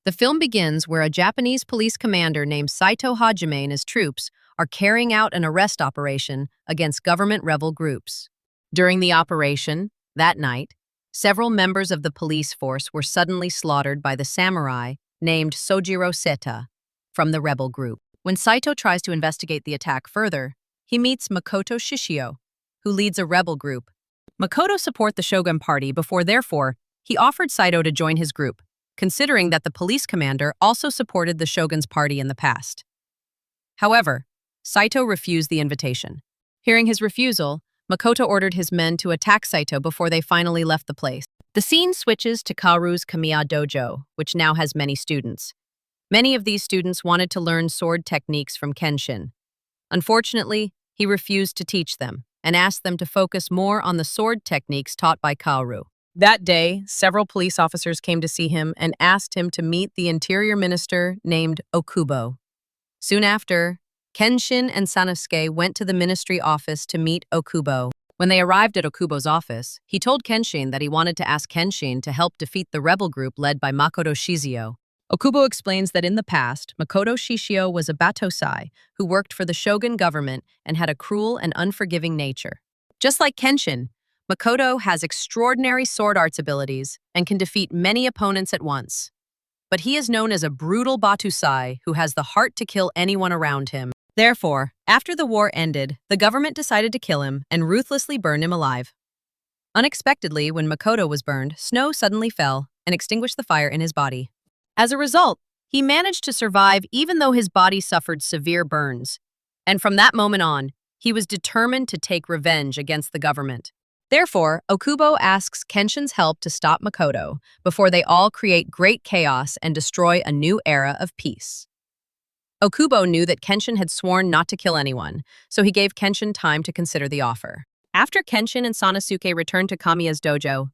The film begins where a Japanese police commander named Saito Hajime and his troops are carrying out an arrest operation against government rebel groups. During the operation, that night, several members of the police force were suddenly slaughtered by the samurai named Seijuro from the rebel group. When Saito tries to investigate the attack further, he meets Makoto Shishio, who leads a rebel group. Makoto support the Shogun party therefore, he offered Saito to join his group, considering that the police commander also supported the Shogun's party in the past. However, Saito refused the invitation. Hearing his refusal, Makoto ordered his men to attack Saito before they finally left the place. The scene switches to Kaoru's Kamiya dojo, which now has many students. Many of these students wanted to learn sword techniques from Kenshin. Unfortunately, he refused to teach them and asked them to focus more on the sword techniques taught by Kaoru. That day, several police officers came to see him and asked him to meet the interior minister named Okubo. Soon after, Kenshin and Sanosuke went to the ministry office to meet Okubo. When they arrived at Okubo's office, he told Kenshin that he wanted to ask Kenshin to help defeat the rebel group led by Makoto Shishio. Okubo explains that in the past, Makoto Shishio was a batosai who worked for the shogun government and had a cruel and unforgiving nature. Just like Kenshin, Makoto has extraordinary sword arts abilities and can defeat many opponents at once. But he is known as a brutal batosai who has the heart to kill anyone around him. Therefore, after the war ended, the government decided to kill him and ruthlessly burn him alive. Unexpectedly, when Makoto was burned, snow suddenly fell and extinguished the fire in his body. As a result, he managed to survive even though his body suffered severe burns. And from that moment on, he was determined to take revenge against the government. Therefore, Okubo asks Kenshin's help to stop Makoto before they all create great chaos and destroy a new era of peace. Okubo knew that Kenshin had sworn not to kill anyone, so he gave Kenshin time to consider the offer. After Kenshin and Sanosuke returned to Kamiya's dojo,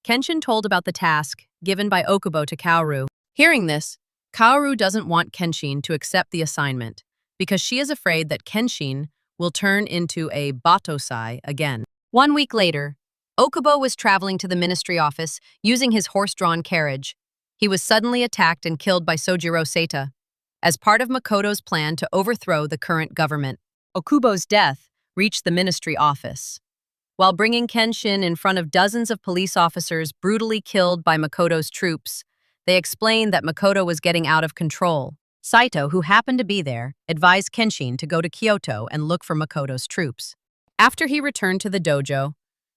Kenshin told about the task given by Okubo to Kaoru. Hearing this, Kaoru doesn't want Kenshin to accept the assignment because she is afraid that Kenshin will turn into a batosai again. 1 week later, Okubo was traveling to the ministry office using his horse-drawn carriage. He was suddenly attacked and killed by Seijuro as part of Makoto's plan to overthrow the current government. Okubo's death reached the ministry office. While bringing Kenshin in front of dozens of police officers brutally killed by Makoto's troops, they explained that Makoto was getting out of control. Saito, who happened to be there, advised Kenshin to go to Kyoto and look for Makoto's troops. After he returned to the dojo,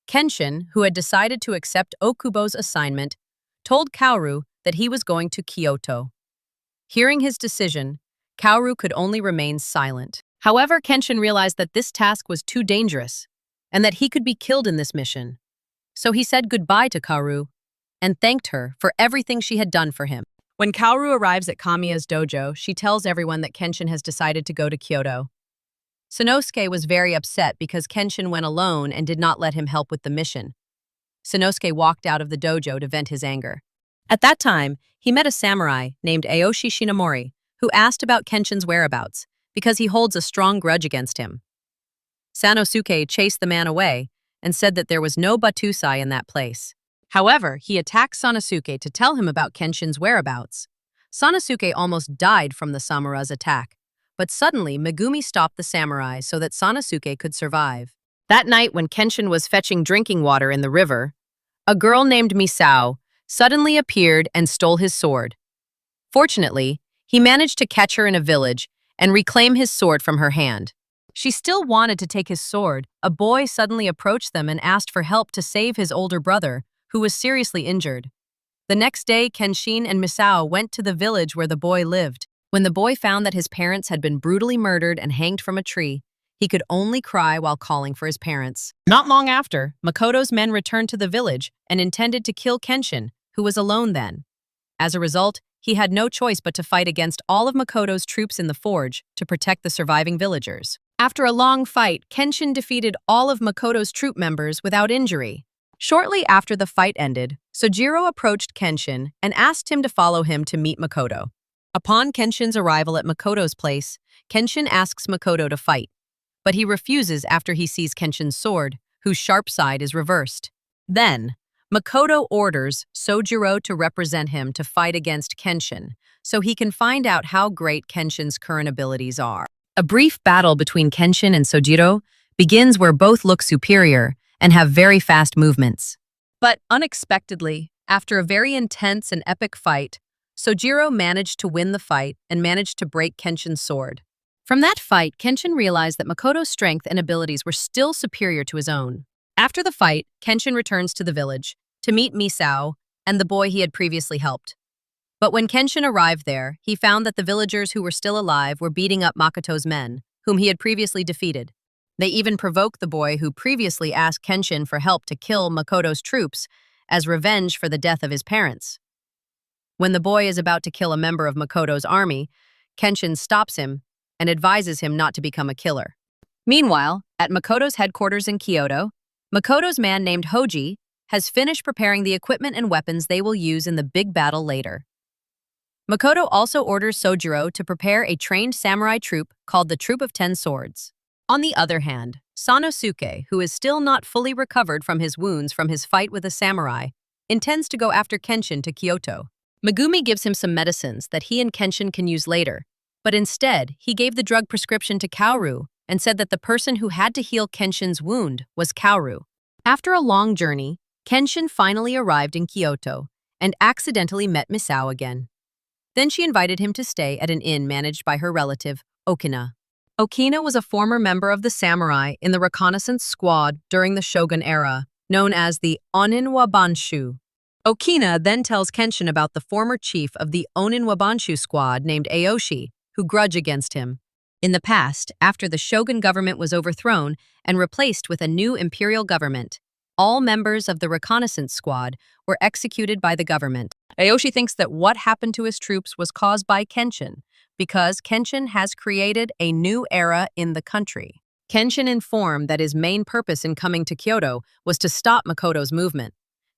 Kenshin, who had decided to accept Okubo's assignment, told Kaoru that he was going to Kyoto. Hearing his decision, Kaoru could only remain silent. However, Kenshin realized that this task was too dangerous and that he could be killed in this mission. So he said goodbye to Kaoru and thanked her for everything she had done for him. When Kaoru arrives at Kamiya's dojo, she tells everyone that Kenshin has decided to go to Kyoto. Sanosuke was very upset because Kenshin went alone and did not let him help with the mission. Sanosuke walked out of the dojo to vent his anger. At that time, he met a samurai named Aoshi Shinomori, who asked about Kenshin's whereabouts because he holds a strong grudge against him. Sanosuke chased the man away and said that there was no batosai in that place. However, he attacked Sanosuke to tell him about Kenshin's whereabouts. Sanosuke almost died from the samurai's attack, but suddenly Megumi stopped the samurai so that Sanosuke could survive. That night when Kenshin was fetching drinking water in the river, a girl named Misao suddenly appeared and stole his sword. Fortunately, he managed to catch her in a village and reclaim his sword from her hand. She still wanted to take his sword. A boy suddenly approached them and asked for help to save his older brother, who was seriously injured. The next day, Kenshin and Misao went to the village where the boy lived. When the boy found that his parents had been brutally murdered and hanged from a tree, he could only cry while calling for his parents. Not long after, Makoto's men returned to the village and intended to kill Kenshin, who was alone then. As a result, he had no choice but to fight against all of Makoto's troops in the forge to protect the surviving villagers. After a long fight, Kenshin defeated all of Makoto's troop members without injury. Shortly after the fight ended, Seijuro approached Kenshin and asked him to follow him to meet Makoto. Upon Kenshin's arrival at Makoto's place, Kenshin asks Makoto to fight, but he refuses after he sees Kenshin's sword, whose sharp side is reversed. Then, Makoto orders Seijuro to represent him to fight against Kenshin, so he can find out how great Kenshin's current abilities are. A brief battle between Kenshin and Seijuro begins where both look superior and have very fast movements. But unexpectedly, after a very intense and epic fight, Seijuro managed to win the fight and managed to break Kenshin's sword. From that fight, Kenshin realized that Makoto's strength and abilities were still superior to his own. After the fight, Kenshin returns to the village to meet Misao and the boy he had previously helped. But when Kenshin arrived there, he found that the villagers who were still alive were beating up Makoto's men, whom he had previously defeated. They even provoked the boy who previously asked Kenshin for help to kill Makoto's troops as revenge for the death of his parents. When the boy is about to kill a member of Makoto's army, Kenshin stops him and advises him not to become a killer. Meanwhile, at Makoto's headquarters in Kyoto, Makoto's man named Hoji has finished preparing the equipment and weapons they will use in the big battle later. Makoto also orders Seijuro to prepare a trained samurai troop called the Troop of 10 Swords. On the other hand, Sanosuke, who is still not fully recovered from his wounds from his fight with a samurai, intends to go after Kenshin to Kyoto. Megumi gives him some medicines that he and Kenshin can use later, but instead, he gave the drug prescription to Kaoru and said that the person who had to heal Kenshin's wound was Kaoru. After a long journey, Kenshin finally arrived in Kyoto and accidentally met Misao again. Then she invited him to stay at an inn managed by her relative, Okina. Okina was a former member of the samurai in the reconnaissance squad during the Shogun era, known as the Oniwabanshu. Okina then tells Kenshin about the former chief of the Oniwabanshu squad named Aoshi, who grudge against him. In the past, after the Shogun government was overthrown and replaced with a new imperial government, all members of the reconnaissance squad were executed by the government. Aoshi thinks that what happened to his troops was caused by Kenshin, because Kenshin has created a new era in the country. Kenshin informed that his main purpose in coming to Kyoto was to stop Makoto's movement.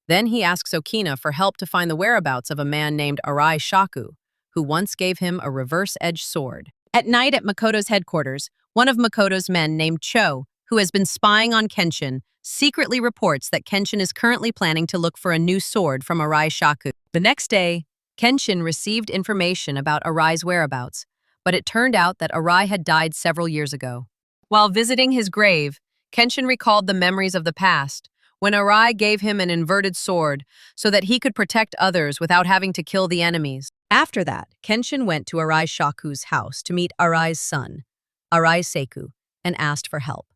Then he asks Okina for help to find the whereabouts of a man named Arai Shaku, who once gave him a reverse-edged sword. At night at Makoto's headquarters, one of Makoto's men named Cho, who has been spying on Kenshin, secretly reports that Kenshin is currently planning to look for a new sword from Arai Shaku. The next day, Kenshin received information about Arai's whereabouts, but it turned out that Arai had died several years ago. While visiting his grave, Kenshin recalled the memories of the past, when Arai gave him an inverted sword so that he could protect others without having to kill the enemies. After that, Kenshin went to Arai Shaku's house to meet Arai's son, Arai Seiku, and asked for help.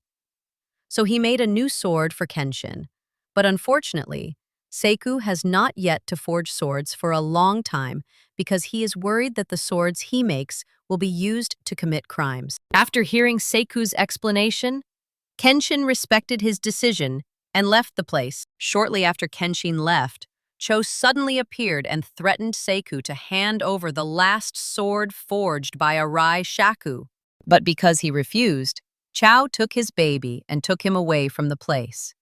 So he made a new sword for Kenshin, but unfortunately, Seiku has not yet to forge swords for a long time because he is worried that the swords he makes will be used to commit crimes. After hearing Seiku's explanation, Kenshin respected his decision and left the place. Shortly after Kenshin left, Cho suddenly appeared and threatened Seiku to hand over the last sword forged by Arai Shaku. But because he refused, Chao took his baby and took him away from the place.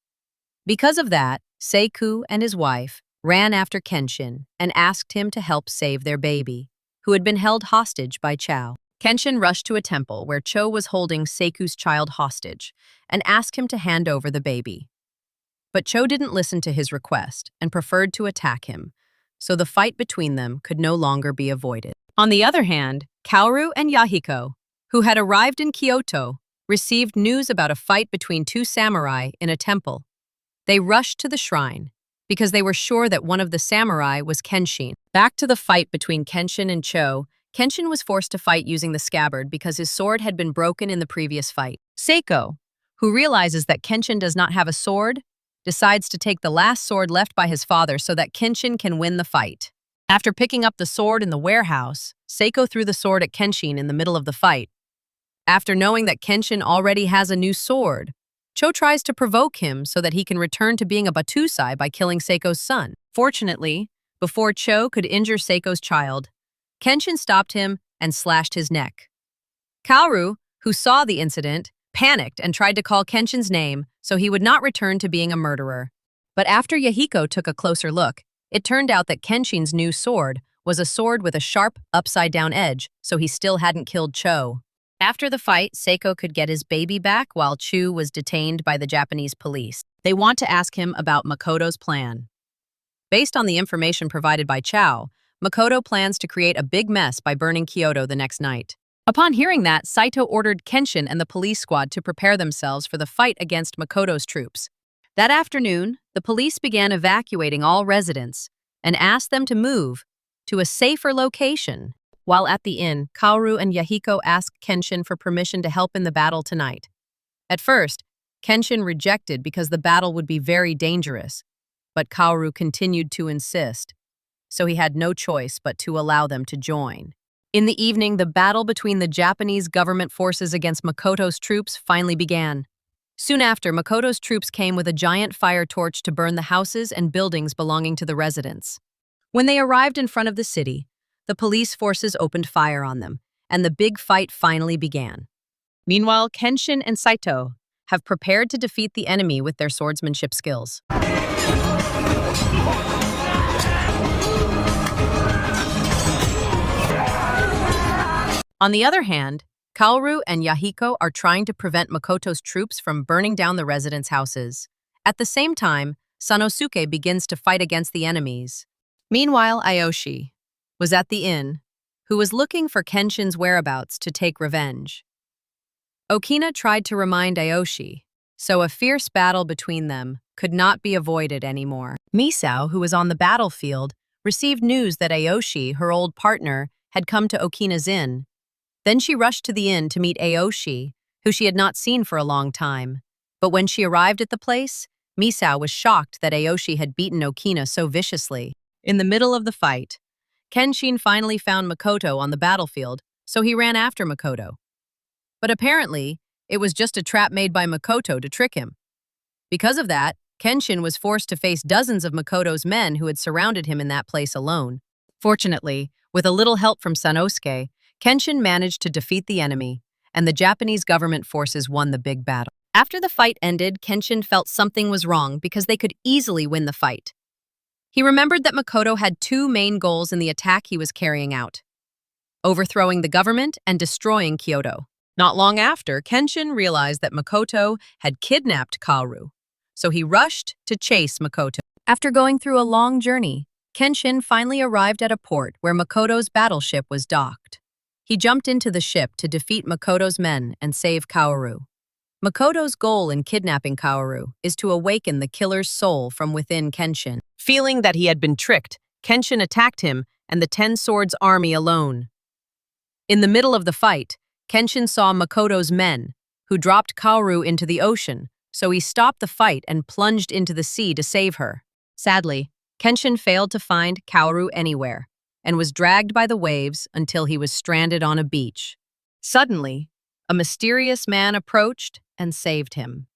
Because of that, Seiku and his wife ran after Kenshin and asked him to help save their baby, who had been held hostage by Chao. Kenshin rushed to a temple where Cho was holding Seiku's child hostage and asked him to hand over the baby. But Cho didn't listen to his request and preferred to attack him, so the fight between them could no longer be avoided. On the other hand, Kaoru and Yahiko, who had arrived in Kyoto, received news about a fight between two samurai in a temple. They rushed to the shrine because they were sure that one of the samurai was Kenshin. Back to the fight between Kenshin and Cho, Kenshin was forced to fight using the scabbard because his sword had been broken in the previous fight. Seiko, who realizes that Kenshin does not have a sword, decides to take the last sword left by his father so that Kenshin can win the fight. After picking up the sword in the warehouse, Seiko threw the sword at Kenshin in the middle of the fight. After knowing that Kenshin already has a new sword, Cho tries to provoke him so that he can return to being a Batusai by killing Seiko's son. Fortunately, before Cho could injure Seiko's child, Kenshin stopped him and slashed his neck. Kaoru, who saw the incident, panicked and tried to call Kenshin's name so he would not return to being a murderer. But after Yahiko took a closer look, it turned out that Kenshin's new sword was a sword with a sharp, upside-down edge, so he still hadn't killed Cho. After the fight, Seiko could get his baby back while Chu was detained by the Japanese police. They want to ask him about Makoto's plan. Based on the information provided by Chao, Makoto plans to create a big mess by burning Kyoto the next night. Upon hearing that, Saito ordered Kenshin and the police squad to prepare themselves for the fight against Makoto's troops. That afternoon, the police began evacuating all residents and asked them to move to a safer location. While at the inn, Kaoru and Yahiko asked Kenshin for permission to help in the battle tonight. At first, Kenshin rejected because the battle would be very dangerous, but Kaoru continued to insist, so he had no choice but to allow them to join. In the evening, the battle between the Japanese government forces against Makoto's troops finally began. Soon after, Makoto's troops came with a giant fire torch to burn the houses and buildings belonging to the residents. When they arrived in front of the city, the police forces opened fire on them, and the big fight finally began. Meanwhile, Kenshin and Saito have prepared to defeat the enemy with their swordsmanship skills. On the other hand, Kaoru and Yahiko are trying to prevent Makoto's troops from burning down the residents' houses. At the same time, Sanosuke begins to fight against the enemies. Meanwhile, Aoshi was at the inn, who was looking for Kenshin's whereabouts to take revenge. Okina tried to remind Aoshi, so a fierce battle between them could not be avoided anymore. Misao, who was on the battlefield, received news that Aoshi, her old partner, had come to Okina's inn. Then she rushed to the inn to meet Aoshi, who she had not seen for a long time. But when she arrived at the place, Misao was shocked that Aoshi had beaten Okina so viciously. In the middle of the fight, Kenshin finally found Makoto on the battlefield, so he ran after Makoto. But apparently, it was just a trap made by Makoto to trick him. Because of that, Kenshin was forced to face dozens of Makoto's men who had surrounded him in that place alone. Fortunately, with a little help from Sanosuke, Kenshin managed to defeat the enemy, and the Japanese government forces won the big battle. After the fight ended, Kenshin felt something was wrong because they could easily win the fight. He remembered that Makoto had two main goals in the attack he was carrying out: overthrowing the government and destroying Kyoto. Not long after, Kenshin realized that Makoto had kidnapped Kaoru, so he rushed to chase Makoto. After going through a long journey, Kenshin finally arrived at a port where Makoto's battleship was docked. He jumped into the ship to defeat Makoto's men and save Kaoru. Makoto's goal in kidnapping Kaoru is to awaken the killer's soul from within Kenshin. Feeling that he had been tricked, Kenshin attacked him and the Ten Swords army alone. In the middle of the fight, Kenshin saw Makoto's men, who dropped Kaoru into the ocean, so he stopped the fight and plunged into the sea to save her. Sadly, Kenshin failed to find Kaoru anywhere, and was dragged by the waves until he was stranded on a beach. Suddenly, a mysterious man approached and saved him.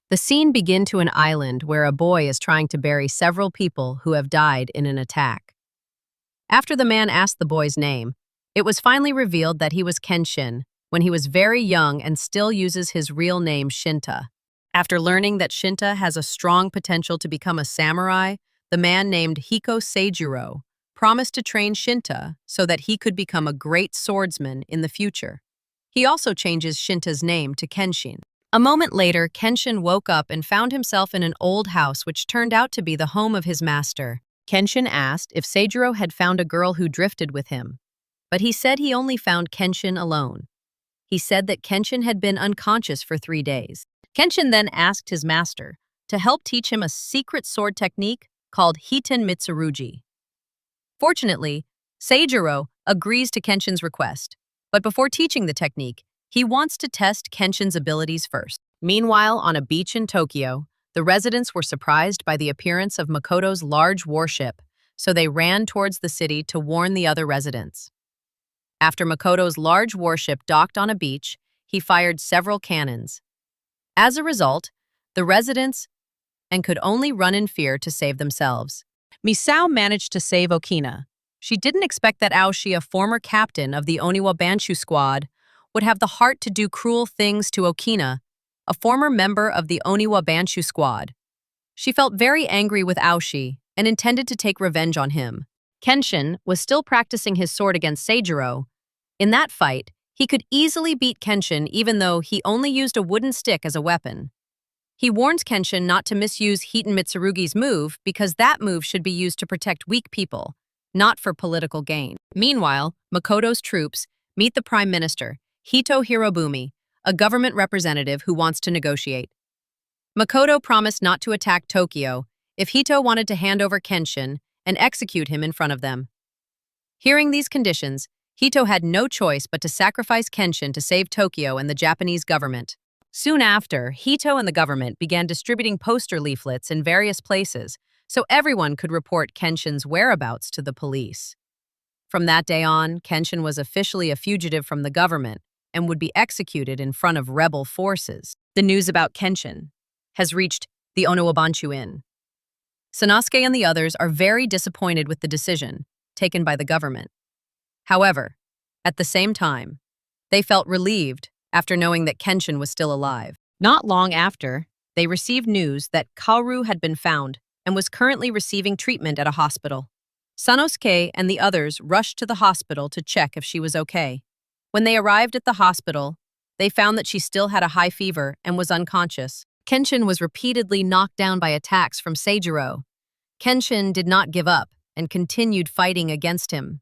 The scene begins to an island where a boy is trying to bury several people who have died in an attack. After the man asked the boy's name, it was finally revealed that he was Kenshin when he was very young and still uses his real name Shinta. After learning that Shinta has a strong potential to become a samurai, the man named Hiko Seijuro promised to train Shinta so that he could become a great swordsman in the future. He also changes Shinta's name to Kenshin. A moment later, Kenshin woke up and found himself in an old house which turned out to be the home of his master. Kenshin asked if Seijuro had found a girl who drifted with him, but he said he only found Kenshin alone. He said that Kenshin had been unconscious for 3 days. Kenshin then asked his master to help teach him a secret sword technique called Hiten Mitsurugi. Fortunately, Seijuro agrees to Kenshin's request, but before teaching the technique, he wants to test Kenshin's abilities first. Meanwhile, on a beach in Tokyo, the residents were surprised by the appearance of Makoto's large warship, so they ran towards the city to warn the other residents. After Makoto's large warship docked on a beach, he fired several cannons. As a result, the residents could only run in fear to save themselves. Misao managed to save Okina. She didn't expect that Aoshi, a former captain of the Oniwabanshu squad, would have the heart to do cruel things to Okina, a former member of the Oniwabanshu squad. She felt very angry with Aoshi and intended to take revenge on him. Kenshin was still practicing his sword against Seijuro. In that fight, he could easily beat Kenshin even though he only used a wooden stick as a weapon. He warns Kenshin not to misuse Hiiten Mitsurugi's move because that move should be used to protect weak people, not for political gain. Meanwhile, Makoto's troops meet the Prime Minister, Hito Hirobumi, a government representative who wants to negotiate. Makoto promised not to attack Tokyo if Hito wanted to hand over Kenshin and execute him in front of them. Hearing these conditions, Hito had no choice but to sacrifice Kenshin to save Tokyo and the Japanese government. Soon after, Hito and the government began distributing poster leaflets in various places so everyone could report Kenshin's whereabouts to the police. From that day on, Kenshin was officially a fugitive from the government and would be executed in front of rebel forces. The news about Kenshin has reached the Oniwabanshu Inn. Sanosuke and the others are very disappointed with the decision taken by the government. However, at the same time, they felt relieved after knowing that Kenshin was still alive. Not long after, they received news that Kaoru had been found and was currently receiving treatment at a hospital. Sanosuke and the others rushed to the hospital to check if she was okay. When they arrived at the hospital, they found that she still had a high fever and was unconscious. Kenshin was repeatedly knocked down by attacks from Seijuro. Kenshin did not give up and continued fighting against him.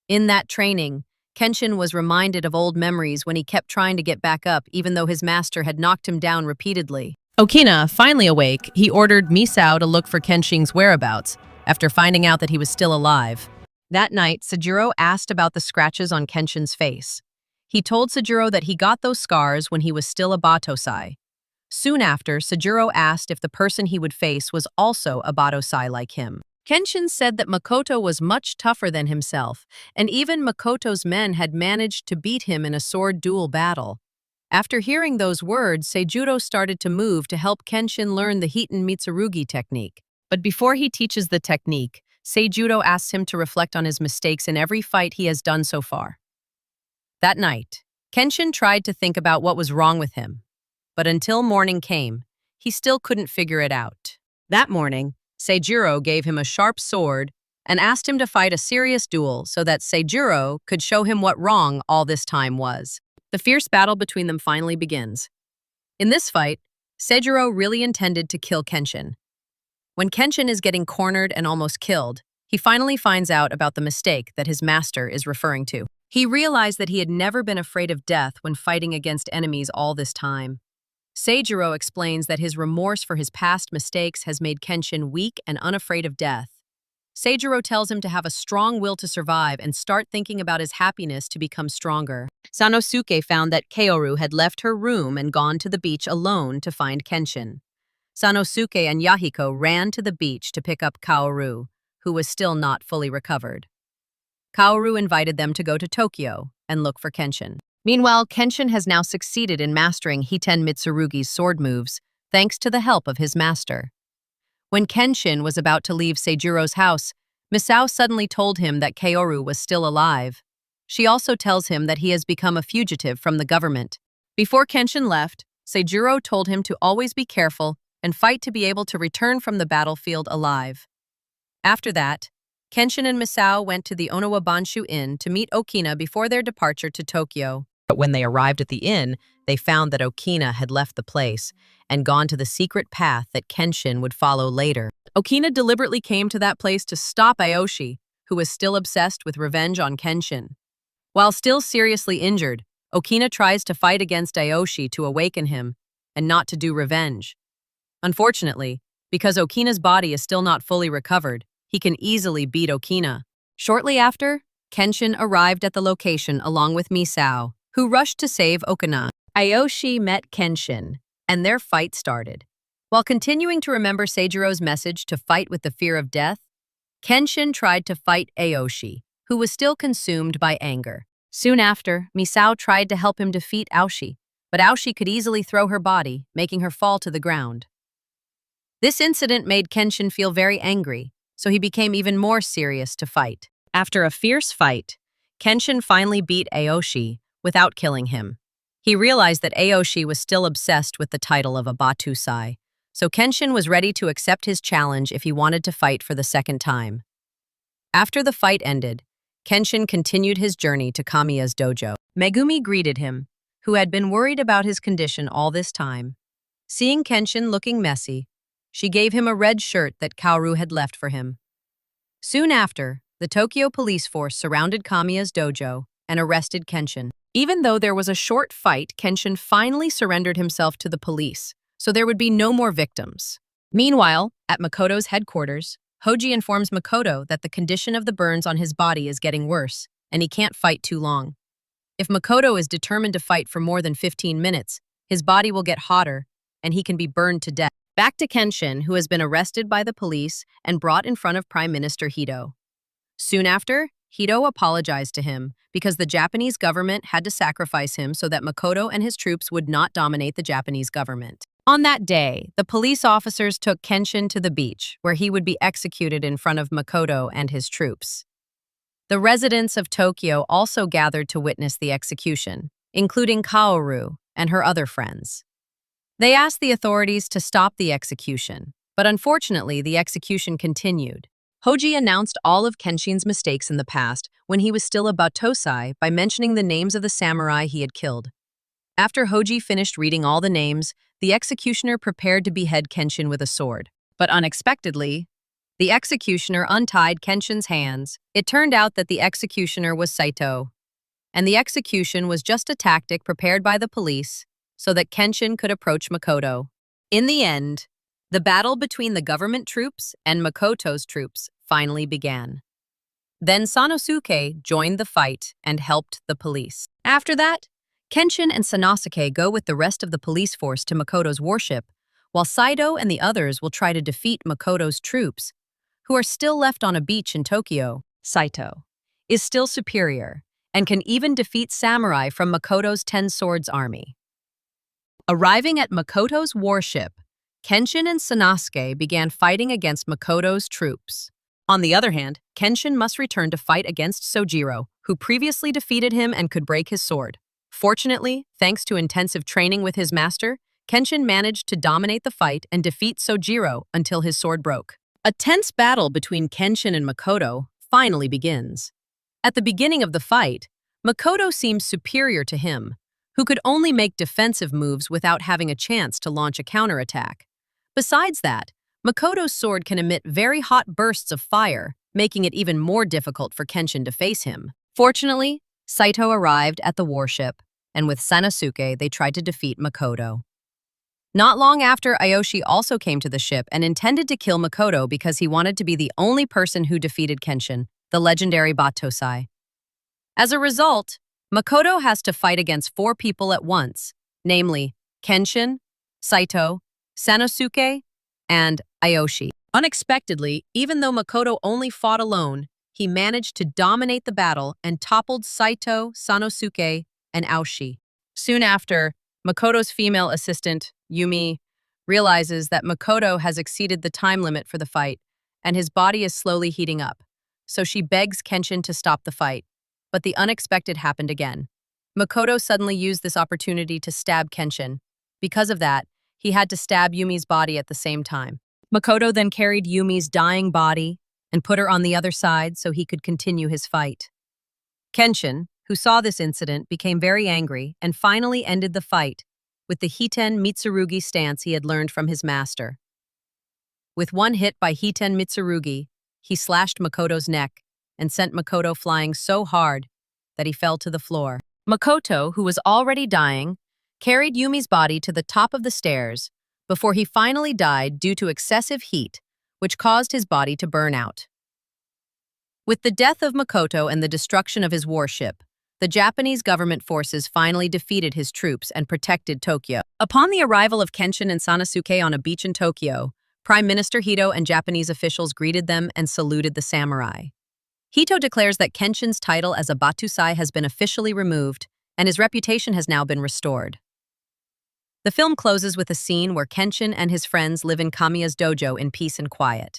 In that training, Kenshin was reminded of old memories when he kept trying to get back up even though his master had knocked him down repeatedly. Okina, finally awake, he ordered Misao to look for Kenshin's whereabouts after finding out that he was still alive. That night, Seijuro asked about the scratches on Kenshin's face. He told Seijuro that he got those scars when he was still a Batosai. Soon after, Seijuro asked if the person he would face was also a Batosai like him. Kenshin said that Makoto was much tougher than himself, and even Makoto's men had managed to beat him in a sword duel battle. After hearing those words, Seijuro started to move to help Kenshin learn the Hiiten Mitsurugi technique. But before he teaches the technique, Seijuro asks him to reflect on his mistakes in every fight he has done so far. That night, Kenshin tried to think about what was wrong with him, but until morning came, he still couldn't figure it out. That morning, Seijuro gave him a sharp sword and asked him to fight a serious duel so that Seijuro could show him what wrong all this time was. The fierce battle between them finally begins. In this fight, Seijuro really intended to kill Kenshin. When Kenshin is getting cornered and almost killed, he finally finds out about the mistake that his master is referring to. He realized that he had never been afraid of death when fighting against enemies all this time. Seijuro explains that his remorse for his past mistakes has made Kenshin weak and unafraid of death. Seijuro tells him to have a strong will to survive and start thinking about his happiness to become stronger. Sanosuke found that Kaoru had left her room and gone to the beach alone to find Kenshin. Sanosuke and Yahiko ran to the beach to pick up Kaoru, who was still not fully recovered. Kaoru invited them to go to Tokyo and look for Kenshin. Meanwhile, Kenshin has now succeeded in mastering Hiiten Mitsurugi's sword moves, thanks to the help of his master. When Kenshin was about to leave Seijuro's house, Misao suddenly told him that Kaoru was still alive. She also tells him that he has become a fugitive from the government. Before Kenshin left, Seijuro told him to always be careful and fight to be able to return from the battlefield alive. After that, Kenshin and Misao went to the Oniwabanshu Inn to meet Okina before their departure to Tokyo. But when they arrived at the inn, they found that Okina had left the place and gone to the secret path that Kenshin would follow later. Okina deliberately came to that place to stop Aoshi, who was still obsessed with revenge on Kenshin. While still seriously injured, Okina tries to fight against Aoshi to awaken him and not to do revenge. Unfortunately, because Okina's body is still not fully recovered, he can easily beat Okina. Shortly after, Kenshin arrived at the location along with Misao, who rushed to save Okina. Aoshi met Kenshin, and their fight started. While continuing to remember Seijuro's message to fight with the fear of death, Kenshin tried to fight Aoshi, who was still consumed by anger. Soon after, Misao tried to help him defeat Aoshi, but Aoshi could easily throw her body, making her fall to the ground. This incident made Kenshin feel very angry, so he became even more serious to fight. After a fierce fight, Kenshin finally beat Aoshi without killing him. He realized that Aoshi was still obsessed with the title of a Batusai, so Kenshin was ready to accept his challenge if he wanted to fight for the second time. After the fight ended, Kenshin continued his journey to Kamiya's dojo. Megumi greeted him, who had been worried about his condition all this time. Seeing Kenshin looking messy, she gave him a red shirt that Kaoru had left for him. Soon after, the Tokyo police force surrounded Kamiya's dojo and arrested Kenshin. Even though there was a short fight, Kenshin finally surrendered himself to the police, so there would be no more victims. Meanwhile, at Makoto's headquarters, Hoji informs Makoto that the condition of the burns on his body is getting worse, and he can't fight too long. If Makoto is determined to fight for more than 15 minutes, his body will get hotter, and he can be burned to death. Back to Kenshin, who has been arrested by the police and brought in front of Prime Minister Hito. Soon after, Hito apologized to him because the Japanese government had to sacrifice him so that Makoto and his troops would not dominate the Japanese government. On that day, the police officers took Kenshin to the beach, where he would be executed in front of Makoto and his troops. The residents of Tokyo also gathered to witness the execution, including Kaoru and her other friends. They asked the authorities to stop the execution, but unfortunately the execution continued. Hoji announced all of Kenshin's mistakes in the past when he was still a Batosai by mentioning the names of the samurai he had killed. After Hoji finished reading all the names, the executioner prepared to behead Kenshin with a sword. But unexpectedly, the executioner untied Kenshin's hands. It turned out that the executioner was Saito, and the execution was just a tactic prepared by the police so that Kenshin could approach Makoto. In the end, the battle between the government troops and Makoto's troops finally began. Then Sanosuke joined the fight and helped the police. After that, Kenshin and Sanosuke go with the rest of the police force to Makoto's warship, while Saito and the others will try to defeat Makoto's troops, who are still left on a beach in Tokyo. Saito is still superior and can even defeat samurai from Makoto's 10 Swords army. Arriving at Makoto's warship, Kenshin and Sanosuke began fighting against Makoto's troops. On the other hand, Kenshin must return to fight against Seijuro, who previously defeated him and could break his sword. Fortunately, thanks to intensive training with his master, Kenshin managed to dominate the fight and defeat Seijuro until his sword broke. A tense battle between Kenshin and Makoto finally begins. At the beginning of the fight, Makoto seems superior to him, who could only make defensive moves without having a chance to launch a counterattack. Besides that, Makoto's sword can emit very hot bursts of fire, making it even more difficult for Kenshin to face him. Fortunately, Saito arrived at the warship, and with Sanosuke, they tried to defeat Makoto. Not long after, Aoshi also came to the ship and intended to kill Makoto because he wanted to be the only person who defeated Kenshin, the legendary Batosai. As a result, Makoto has to fight against 4 people at once, namely Kenshin, Saito, Sanosuke, and Aoshi. Unexpectedly, even though Makoto only fought alone, he managed to dominate the battle and toppled Saito, Sanosuke, and Aoshi. Soon after, Makoto's female assistant, Yumi, realizes that Makoto has exceeded the time limit for the fight, and his body is slowly heating up. So she begs Kenshin to stop the fight. But the unexpected happened again. Makoto suddenly used this opportunity to stab Kenshin. Because of that, he had to stab Yumi's body at the same time. Makoto then carried Yumi's dying body and put her on the other side so he could continue his fight. Kenshin, who saw this incident, became very angry and finally ended the fight with the Hiten Mitsurugi stance he had learned from his master. With one hit by Hiten Mitsurugi, he slashed Makoto's neck and sent Makoto flying so hard that he fell to the floor. Makoto, who was already dying, carried Yumi's body to the top of the stairs before he finally died due to excessive heat, which caused his body to burn out. With the death of Makoto and the destruction of his warship, the Japanese government forces finally defeated his troops and protected Tokyo. Upon the arrival of Kenshin and Sanosuke on a beach in Tokyo, Prime Minister Hito and Japanese officials greeted them and saluted the samurai. Hito declares that Kenshin's title as a Batosai has been officially removed, and his reputation has now been restored. The film closes with a scene where Kenshin and his friends live in Kamiya's dojo in peace and quiet.